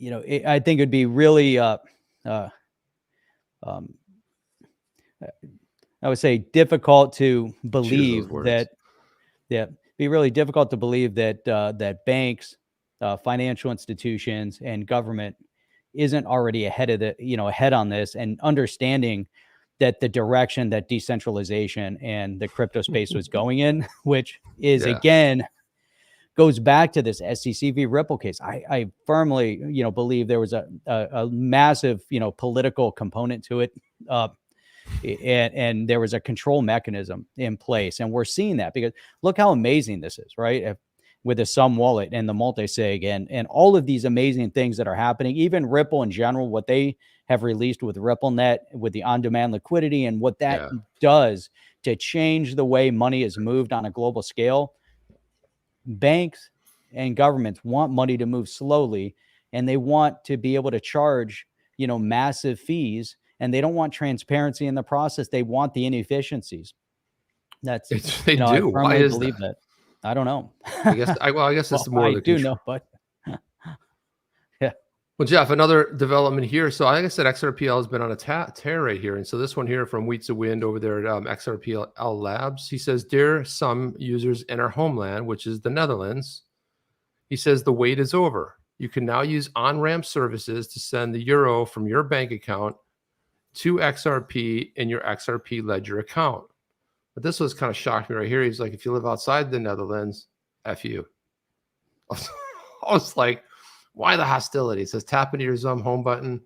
I think it'd be really, I would say difficult to believe that, be really difficult to believe that that banks, financial institutions, and government isn't already ahead on this and understanding that the direction that decentralization and the crypto space was going in, which is again goes back to this SEC v. Ripple case. I firmly, believe there was a massive, political component to it. And there was a control mechanism in place. And we're seeing that because look how amazing this is, right? With the Xumm wallet and the multisig and all of these amazing things that are happening, even Ripple in general, what they have released with RippleNet, with the on-demand liquidity and what that does to change the way money is moved on a global scale. Banks and governments want money to move slowly, and they want to be able to charge, massive fees. And they don't want transparency in the process. They want the inefficiencies. That's they do. Why is believe that? I don't know. I guess it's more. I do know, but yeah. Well, Jeff, another development here. So, like I said, XRPL has been on a tear right here, and so this one here from WietseWind over there at XRPL Labs. He says, "Dear some users in our homeland, which is the Netherlands," he says the wait is over. You can now use on-ramp services to send the euro from your bank account to XRP in your XRP Ledger account. But this was kind of shocked me right here. He's like, if you live outside the Netherlands, F you. I was like, why the hostility? It says, tap into your Xumm home button.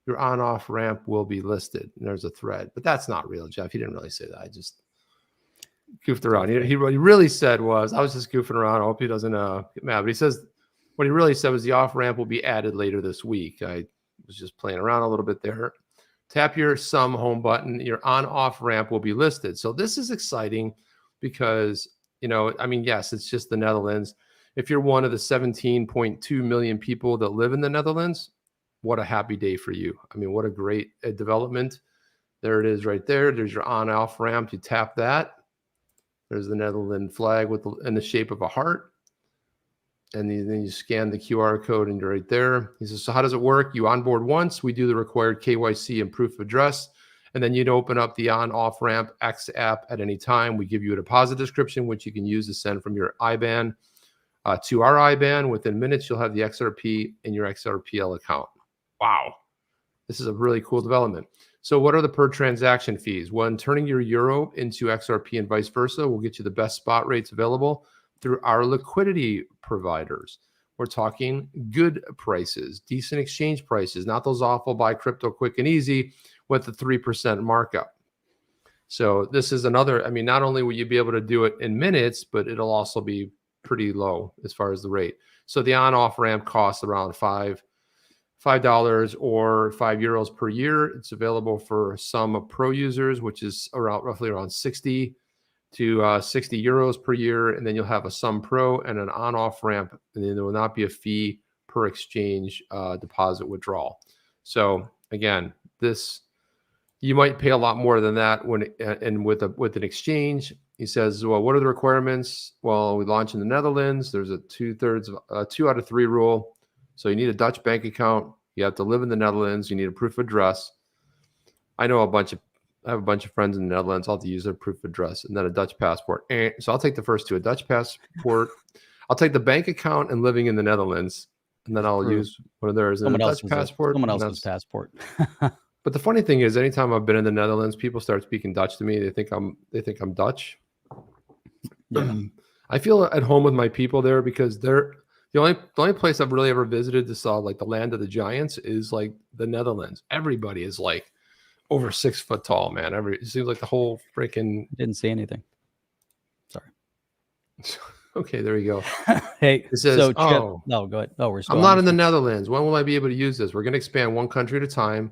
Your on-off ramp will be listed. And there's a thread. But that's not real, Jeff. He didn't really say that. I just goofed around. What he really said was, I was just goofing around. I hope he doesn't get mad. But he says, what he really said was the off-ramp will be added later this week. I was just playing around a little bit there. Tap your Xumm home button. Your on-off ramp will be listed. So this is exciting because, yes, it's just the Netherlands. If you're one of the 17.2 million people that live in the Netherlands, what a happy day for you. I mean, what a great development. There it is right there. There's your on-off ramp. You tap that. There's the Netherlands flag in the shape of a heart. And then you scan the QR code and you're right there. He says, so how does it work? You onboard once. We do the required KYC and proof of address. And then you'd open up the on-off ramp X app at any time. We give you a deposit description, which you can use to send from your IBAN to our IBAN. Within minutes, you'll have the XRP in your XRPL account. Wow. This is a really cool development. So what are the per transaction fees? When turning your euro into XRP and vice versa, we'll get you the best spot rates available through our liquidity providers. We're talking good prices, decent exchange prices, not those awful buy crypto quick and easy with the 3% markup. So this is another, not only will you be able to do it in minutes, but it'll also be pretty low as far as the rate. So the on-off ramp costs around $5 or €5 per year. It's available for some pro users, which is roughly around $60 to 60 euros per year, and then you'll have a Xumm Pro and an on-off ramp, and then there will not be a fee per exchange deposit withdrawal. So again, this you might pay a lot more than that when and with an exchange. He says, well, what are the requirements? Well, we launch in the Netherlands. There's a 2 out of 3 rule. So you need a Dutch bank account. You have to live in the Netherlands. You need a proof of address. I have a bunch of friends in the Netherlands. I'll have to use their proof of address and then a Dutch passport. So I'll take the first two, a Dutch passport. I'll take the bank account and living in the Netherlands, and then I'll use one of theirs and a Dutch passport. Someone else's passport. But the funny thing is, anytime I've been in the Netherlands, people start speaking Dutch to me. They think I'm Dutch. Yeah. I feel at home with my people there because they're the only place I've really ever visited to saw like the land of the giants is like the Netherlands. Everybody is like over 6 foot tall, man. It seems like the whole freaking didn't see anything. Sorry. Okay, there you go. Hey, it says, so Chip, oh, no, go ahead. Oh, I'm not in the Netherlands. When will I be able to use this? We're going to expand one country at a time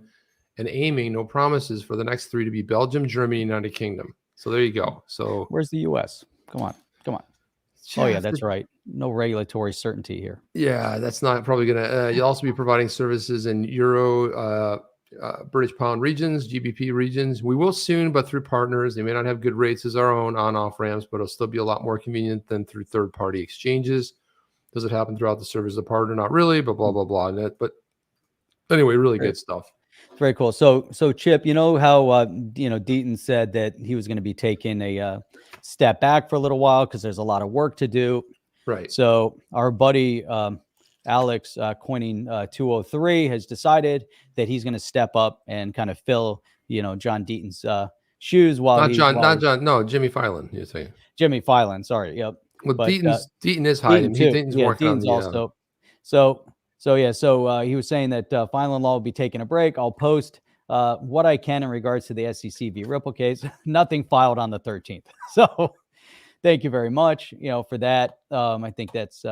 and aiming, no promises, for the next 3 to be Belgium, Germany, United Kingdom. So there you go. So where's the U.S.? Come on. Oh yeah, that's right. No regulatory certainty here. Yeah, that's not probably going to. You'll also be providing services in Euro, British Pound regions, GBP regions. We will soon, but through partners. They may not have good rates as our own on-off ramps, but it'll still be a lot more convenient than through third-party exchanges. Does it happen throughout the service of the partner? Not really, but blah, blah, blah. But anyway, really good stuff. Very cool. So Chip, you know how Deaton said that he was going to be taking a step back for a little while because there's a lot of work to do. Right. So our buddy Alex Coining203 has decided that he's going to step up and kind of fill John Deaton's shoes while Jimmy Filan. You're saying Jimmy Filan. Sorry. Yep. Well, Deaton is hiding. Deaton's working on the also. So he was saying that Filan Law will be taking a break. I'll post what I can in regards to the SEC v. Ripple case. Nothing filed on the 13th. So thank you very much, for that. I think that's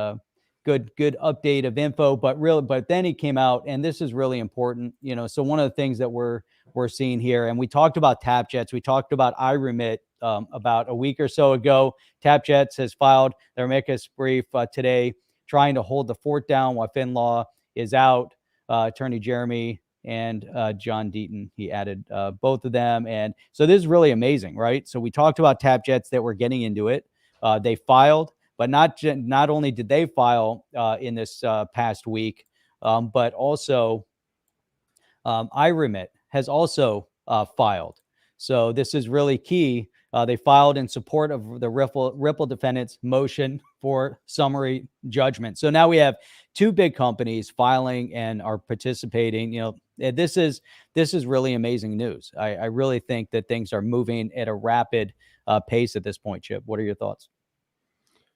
good update of info. But then he came out, and this is really important. So one of the things that we're seeing here, and we talked about Tapjets, we talked about iRemit about a week or so ago. Tapjets has filed their Amicus brief today, trying to hold the fort down while FinLaw is out. Attorney Jeremy and John Deaton, he added both of them. And so this is really amazing, right? So we talked about Tapjets that were getting into it. They filed, but not only did they file in this past week, but also iRemit has also filed. So this is really key. They filed in support of the Ripple defendants' motion for summary judgment. So now we have 2 big companies filing and are participating. This is really amazing news. I really think that things are moving at a rapid pace at this point. Chip, what are your thoughts?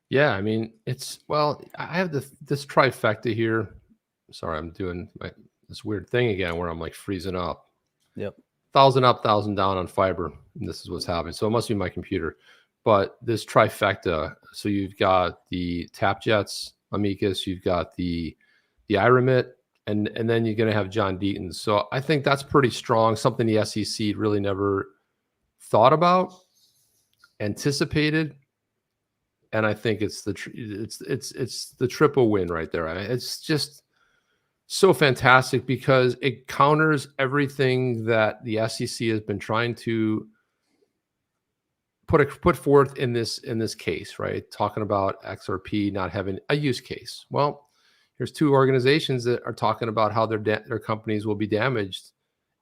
Yeah, I mean, I have this trifecta here. Sorry, I'm doing this weird thing again where I'm like freezing up. Yep. 1,000 up, 1,000 down on fiber. And this is what's happening. So it must be my computer. But this trifecta, so you've got the Tapjets, Amicus, you've got the iRemit, and then you're going to have John Deaton. So I think that's pretty strong, something the SEC really never thought about, anticipated. And I think it's the triple win right there. It's just so fantastic because it counters everything that the SEC has been trying to put forth in this case, right? Talking about XRP not having a use case. Well, here's 2 organizations that are talking about how their companies will be damaged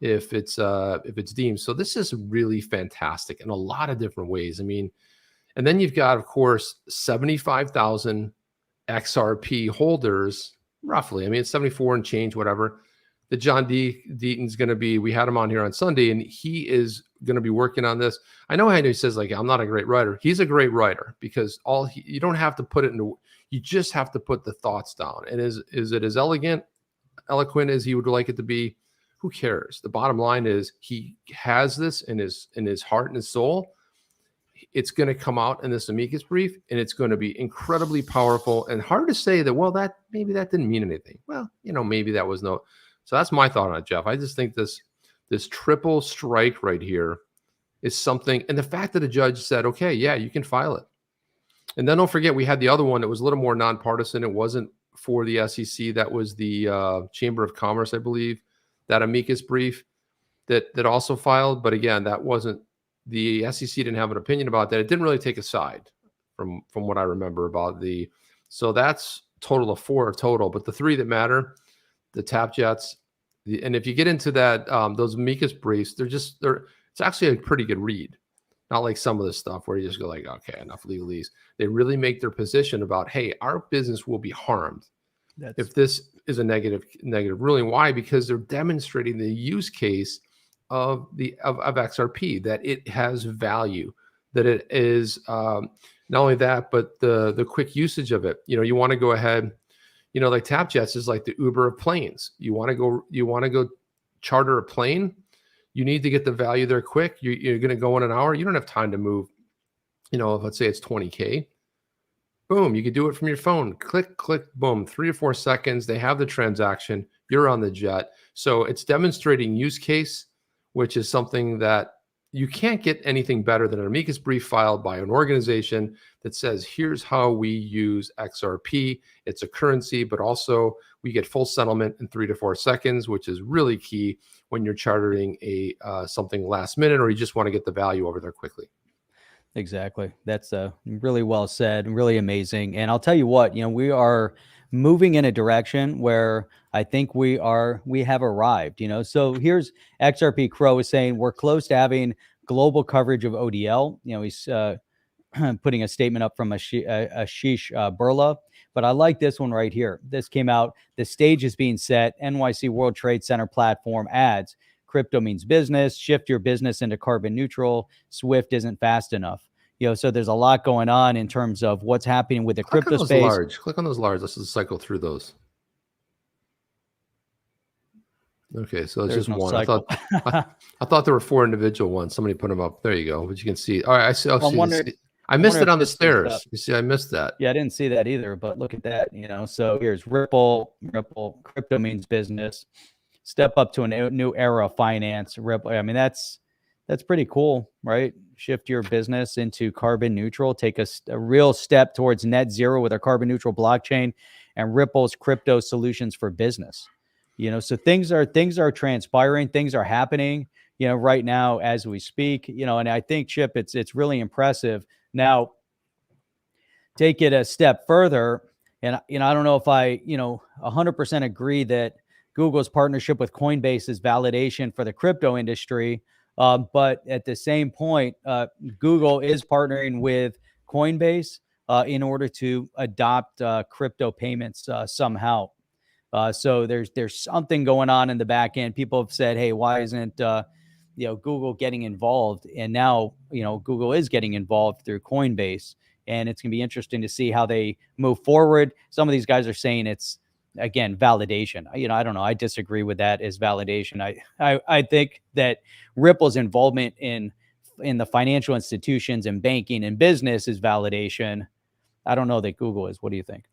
if it's deemed. So this is really fantastic in a lot of different ways. I mean, and then you've got, of course, 75,000 XRP holders. Roughly, I mean, it's 74 and change, whatever. The John Deaton's going to be, we had him on here on Sunday, and he is going to be working on this. I know he says, like, I'm not a great writer. He's a great writer because you don't have to put it into, you just have to put the thoughts down. And is it as eloquent as he would like it to be? Who cares? The bottom line is he has this in his heart and his soul. It's going to come out in this Amicus brief, and it's going to be incredibly powerful and hard to say that, well, maybe that didn't mean anything. Well, maybe that was no. So that's my thought on it, Jeff. I just think this triple strike right here is something. And the fact that the judge said, okay, yeah, you can file it. And then don't forget, we had the other one that was a little more nonpartisan. It wasn't for the SEC. That was the Chamber of Commerce, I believe, that amicus brief that also filed. But again, that wasn't, the SEC didn't have an opinion about that. It didn't really take a side from what I remember about the, so that's total of 4 total. But the 3 that matter, the Tapjets, and if you get into that, those amicus briefs, it's actually a pretty good read. Not like some of the stuff where you just go like, okay, enough legalese. They really make their position about, hey, our business will be harmed if this is a negative ruling. Why? Because they're demonstrating the use case of XRP, that it has value, that it is not only that, but the quick usage of it. You want to go ahead, like Tapjets is like the Uber of planes. You want to go charter a plane. You need to get the value there quick. You're going to go in an hour. You don't have time to move. Let's say it's 20K. Boom, you could do it from your phone. Click, click, boom, 3 or 4 seconds. They have the transaction. You're on the jet. So it's demonstrating use case, which is something that you can't get anything better than an amicus brief filed by an organization that says, here's how we use XRP. It's a currency, but also we get full settlement in 3 to 4 seconds, which is really key when you're chartering a something last minute, or you just want to get the value over there quickly. Exactly. That's really well said, really amazing. And I'll tell you what, we are moving in a direction where I think we have arrived, So here's XRP Crow is saying we're close to having global coverage of ODL. He's putting a statement up from Ashish Burla. But I like this one right here. This came out. The stage is being set. NYC World Trade Center platform adds. Crypto means business. Shift your business into carbon neutral. Swift isn't fast enough. So there's a lot going on in terms of what's happening with the crypto space. Click on those large. Let's just cycle through those. Okay, so it's There's just no one. cycle. I thought there were 4 individual ones. Somebody put them up. There you go. But you can see. All right, I see. I missed it on the stairs. You see, I missed that. Yeah, I didn't see that either. But look at that. So here's Ripple. Crypto means business. Step up to a new era of finance. Ripple. I mean, that's pretty cool, right? Shift your business into carbon neutral. Take a real step towards net zero with a carbon neutral blockchain, and Ripple's crypto solutions for business. So things are transpiring, things are happening, right now as we speak, and I think, Chip, it's really impressive. Now, take it a step further, and I don't know if I 100% agree that Google's partnership with Coinbase is validation for the crypto industry, but at the same point, Google is partnering with Coinbase in order to adopt crypto payments somehow. So there's something going on in the back end. People have said, hey, why isn't Google getting involved? And now Google is getting involved through Coinbase, and it's gonna be interesting to see how they move forward. Some of these guys are saying it's, again, validation. I don't know. I disagree with that as validation. I think that Ripple's involvement in the financial institutions and banking and business is validation. I don't know that Google is. What do you think?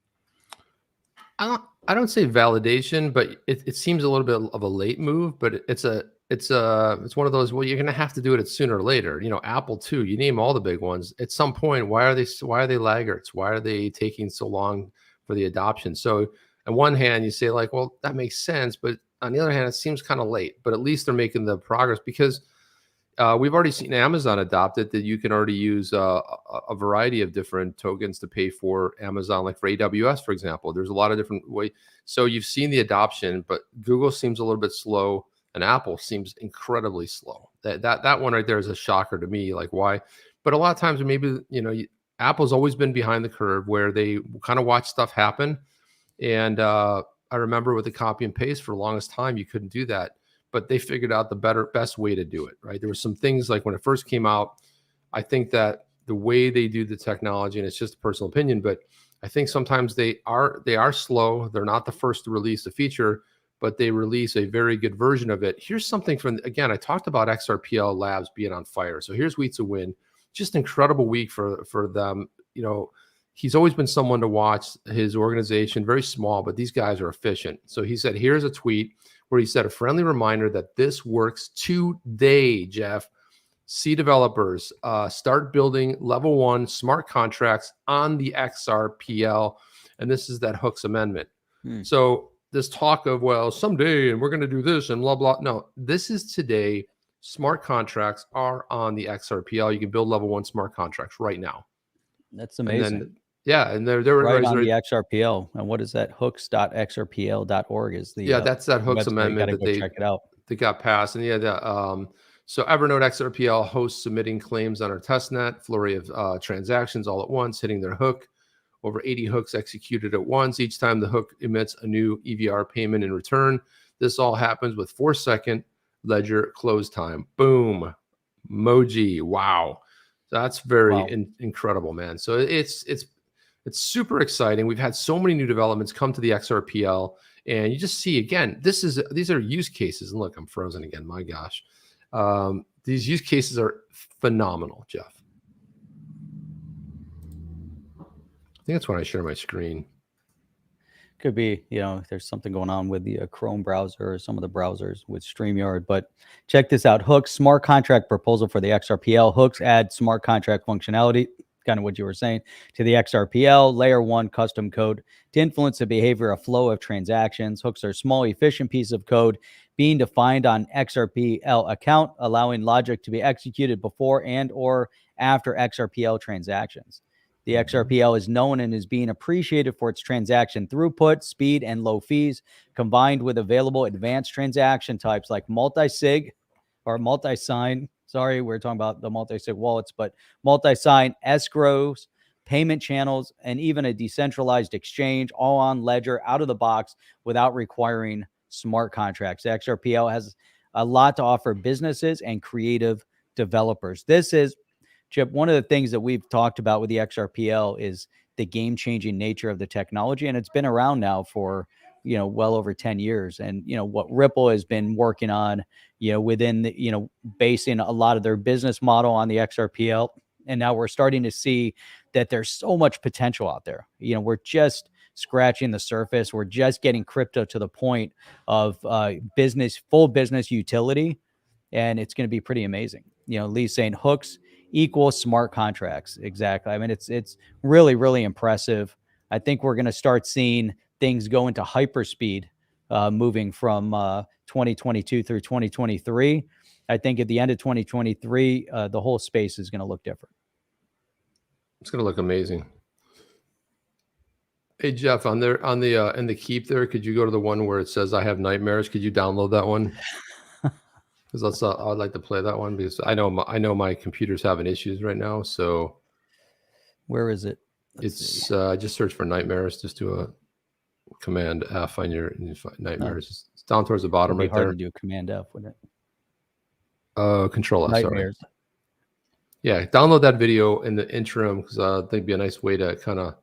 I don't say validation, but it seems a little bit of a late move. But it's one of those. Well, you're going to have to do it sooner or later. Apple too. You name all the big ones. At some point, why are they laggards? Why are they taking so long for the adoption? So on one hand, you say like, well, that makes sense, but on the other hand, it seems kind of late. But at least they're making the progress, because we've already seen Amazon adopt it, that you can already use a variety of different tokens to pay for Amazon, like for AWS, for example. There's a lot of different ways. So you've seen the adoption, but Google seems a little bit slow, and Apple seems incredibly slow. That one right there is a shocker to me. Like, why? But a lot of times, maybe Apple's always been behind the curve, where they kind of watch stuff happen. And I remember with the copy and paste, for the longest time, you couldn't do that. But they figured out the best way to do it, right? There were some things like when it first came out, I think that the way they do the technology, and it's just a personal opinion, but I think sometimes they are slow. They're not the first to release a feature, but they release a very good version of it. Here's something from, again, I talked about XRPL Labs being on fire. So here's WietseWind, just incredible week for them. He's always been someone to watch. His organization, very small, but these guys are efficient. So he said, here's a tweet where he said, a friendly reminder that this works today, Jeff. see developers start building level 1 smart contracts on the XRPL. And this is that Hooks amendment. So this talk of, well, someday, and we're going to do this and blah, blah. No, this is today. Smart contracts are on the XRPL. You can build level 1 smart contracts right now. That's amazing. And then, yeah, and they're right on the XRPL. And what is that? Hooks.xrpl.org is the that's that Hooks website. amendment that check it out. They got passed. And so Evernote XRPL hosts submitting claims on our testnet, flurry of transactions all at once, hitting their hook. Over 80 hooks executed at once. Each time the hook emits a new EVR payment in return. This all happens with 4-second ledger close time. Boom. Emoji. Wow. That's very incredible, man. So it's super exciting. We've had so many new developments come to the XRPL, and you just see, again, these are use cases. And look, I'm frozen again. My gosh. These use cases are phenomenal, Jeff. I think that's when I share my screen. Could be, there's something going on with the Chrome browser or some of the browsers with StreamYard. But check this out. Hooks smart contract proposal for the XRPL. Hooks add smart contract functionality, kind of what you were saying, to the XRPL. Layer 1 custom code to influence the behavior of flow of transactions. Hooks are a small, efficient piece of code being defined on XRPL account, allowing logic to be executed before and or after XRPL transactions. The XRPL is known and is being appreciated for its transaction throughput, speed, and low fees, combined with available advanced transaction types like multi-sig or multi-sign. Sorry, we're talking about the multi-sig wallets, but multi-sign, escrows, payment channels, and even a decentralized exchange, all on Ledger out of the box without requiring smart contracts. The XRPL has a lot to offer businesses and creative developers. This is, Chip, one of the things that we've talked about with the XRPL is the game-changing nature of the technology, and it's been around now for, well over 10 years. And, what Ripple has been working on, within the, basing a lot of their business model on the XRPL. And now we're starting to see that there's so much potential out there. We're just scratching the surface. We're just getting crypto to the point of full business utility, and it's going to be pretty amazing. Lee's saying hooks equal smart contracts. Exactly. I mean, it's really, really impressive. I think we're going to start seeing things go into hyperspeed moving from 2022 through 2023. I think at the end of 2023, the whole space is going to look different. It's going to look amazing. Hey, Jeff, in the keep there, could you go to the one where it says I have nightmares? Could you download that one? Because I'd like to play that one, because I know my computer's having issues right now. So where is it? It's just search for nightmares. Just do a Command F on your nightmares. It's down towards the bottom right there. Hard to do Command F, wouldn't it? Control F. Nightmares. Sorry. Yeah, download that video in the interim, because I think it'd be a nice way to kind of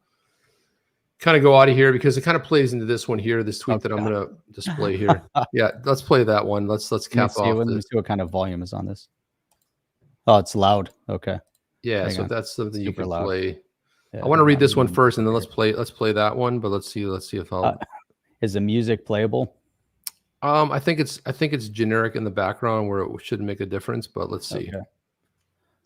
go out of here, because it kind of plays into this one here, this tweet that I'm going to display here. Yeah, let's play that one. Let's cap off. Let me see what kind of volume is on this. Oh, it's loud. Okay. Yeah, so that's something you can play. Yeah, I want to read this one first, and then let's play that one. But let's see if I'll. Is the music playable? I think it's generic in the background where it shouldn't make a difference. But let's see. Okay.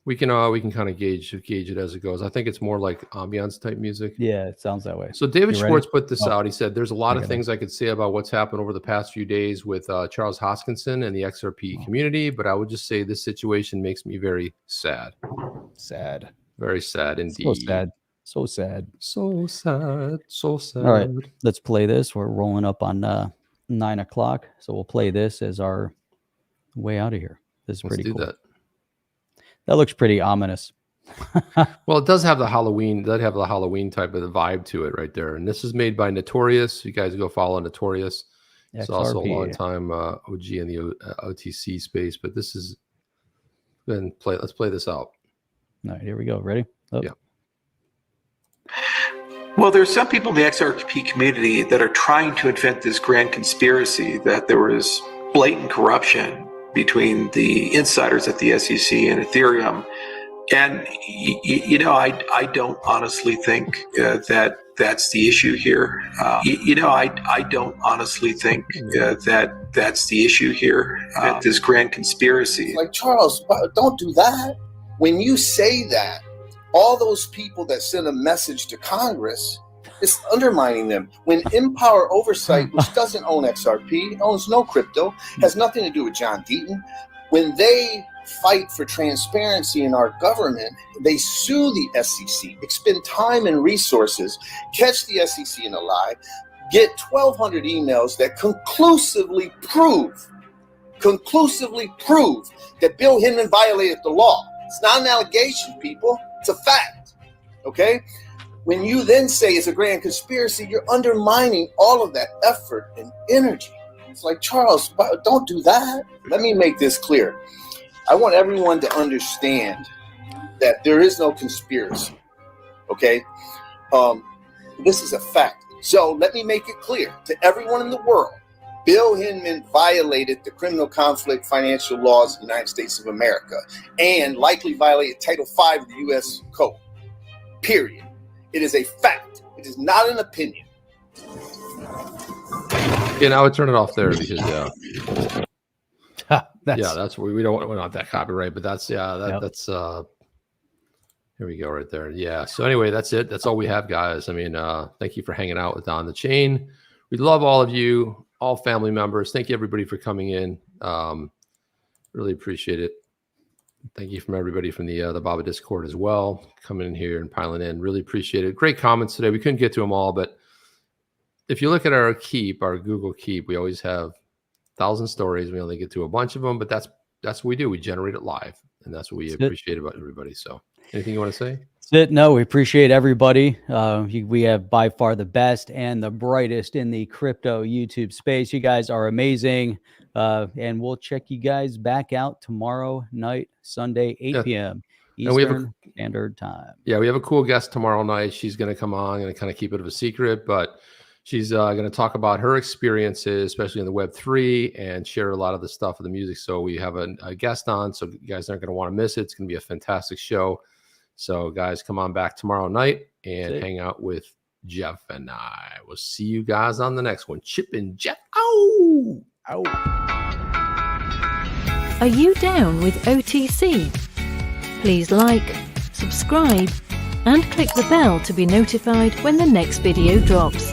We can kind of gauge it as it goes. I think it's more like ambiance type music. Yeah, it sounds that way. So David Schwartz put this out. He said, "There's a lot of things I could say about what's happened over the past few days with Charles Hoskinson and the XRP community, but I would just say this situation makes me very sad. Sad. Very sad indeed. So sad. So sad. So sad. So sad. All right, let's play this. We're rolling up on 9 o'clock, so we'll play this as our way out of here. This is pretty cool. Let's do that. That looks pretty ominous. Well, it does have the Halloween. That have the Halloween type of the vibe to it right there. And this is made by Notorious. You guys go follow Notorious. It's also a long time OG in the OTC space. But this is. Then let's play this out. All right, here we go. Ready? Oh. Yeah. Well, there's some people in the XRP community that are trying to invent this grand conspiracy that there was blatant corruption between the insiders at the SEC and Ethereum. And, I don't honestly think that that's the issue here. I don't honestly think that that's the issue here. This grand conspiracy. Like, Charles, don't do that. When you say that, all those people that send a message to Congress, it's undermining them. When Empower Oversight, which doesn't own XRP, owns no crypto, has nothing to do with John Deaton, when they fight for transparency in our government, they sue the SEC, expend time and resources, catch the SEC in a lie, get 1,200 emails that conclusively prove that Bill Hinman violated the law. It's not an allegation, people. It's a fact. Okay? When you then say it's a grand conspiracy, you're undermining all of that effort and energy. It's like, Charles, don't do that. Let me make this clear. I want everyone to understand that there is no conspiracy. Okay? This is a fact. So let me make it clear to everyone in the world. Bill Hinman violated the criminal conflict financial laws of the United States of America and likely violated Title V of the U.S. Code. Period. It is a fact. It is not an opinion. And I would turn it off there because that's we don't want that copyright, but that's that's here we go right there. Yeah. So anyway, that's it. That's all we have, guys. I mean, thank you for hanging out with On the Chain. We love all of you, all family members. Thank you everybody for coming in. Really appreciate it. Thank you from everybody from the Baba Discord as well, coming in here and piling in. Really appreciate it. Great comments today. We couldn't get to them all, but if you look at our Google Keep, we always have 1,000 stories. We only get to a bunch of them, but that's what we do. We generate it live, and that's what we appreciate about everybody. So anything you want to say? That's it. No, we appreciate everybody. We have by far the best and the brightest in the crypto YouTube space. You guys are amazing. And we'll check you guys back out tomorrow night, Sunday, 8 p.m. Eastern Standard Time. Yeah, we have a cool guest tomorrow night. She's going to come on and kind of keep it a secret, but she's going to talk about her experiences, especially in the Web3, and share a lot of the stuff of the music. So we have a guest on, so you guys aren't going to want to miss it. It's going to be a fantastic show. So guys, come on back tomorrow night and hang out with Jeff and I. We'll see you guys on the next one. Chip and Jeff. Ow! Ow. Are you down with OTC? Please like, subscribe, and click the bell to be notified when the next video drops.